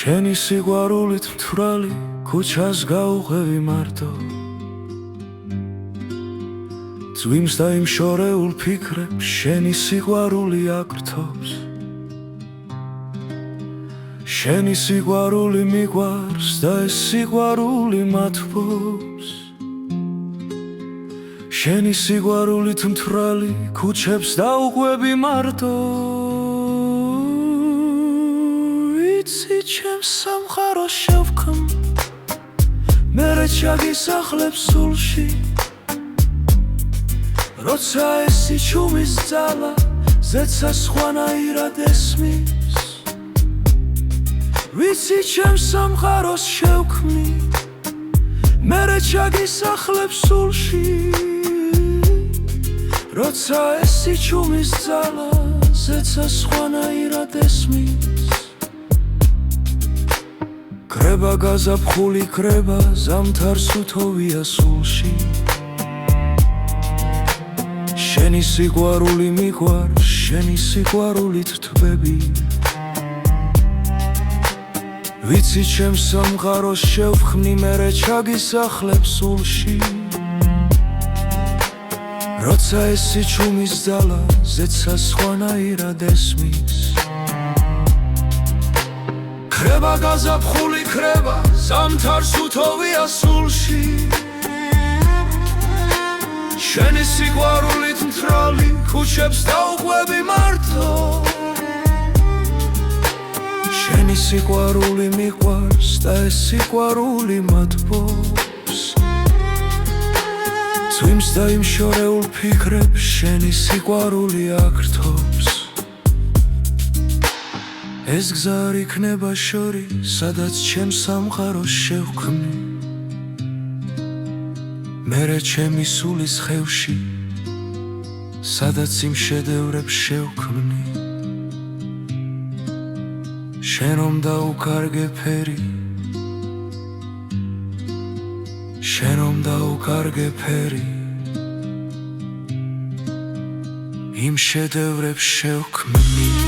შენი სიყვარულით მთვრალი ქუჩას გაუღები მარტო წვიმს და იმ შორეულ ფიქრებს შენი სიყვარული აკრთობს შენი სიყვარული მიყვარს და ეს სიყვარული მათბობს შენი სიყვარულით მთვრალი ქუჩებს დაუყვები მარტო იცი ჩემს სამყაროს შევქმ მერე ჩაგისახლებ სულში როცა ეს სიჩუმის ძალა ზეცა სხვანაირად ესმის ვიცი ჩემს სამყაროს შევქმნი მერე ჩაგისახლებ სულში როცა ეს სიჩუმის ძალა ზეცა სხვანაირად ესმის კრება გაზაფხული კრება ზამთარს უთოვია სულში შენი სიყვარული მიყვარს შენი სიყვარულით თვები ვიცი ჩემს სამყაროს შევქმნი მერე ჩაგისახლებ სულში როცა ეს სიჩუმის ძალა ზეცა სხვანაირად ესმის კრება გაზაფხული კრება ზამთარს უთოვია სულში შენი სიყვარულით მთვრალი ქუჩებს დაუყვები მარტო შენი სიყვარული მიყვარს და ეს სიყვარული მათბობს წვიმს და იმ შორეულ ფიქრებს შენი სიყვარული აკრთობს ეს გზა არ იქნება შორი სადაც ჩემს სამყაროს შევქმნი მერე ჩემი სულის ხევში სადაც იმ შედევრებს შევქმნი შენ რომ დაუკარგე ფერი შენ რომ დაუკარგე ფერი იმ შედევრებს შევქმნი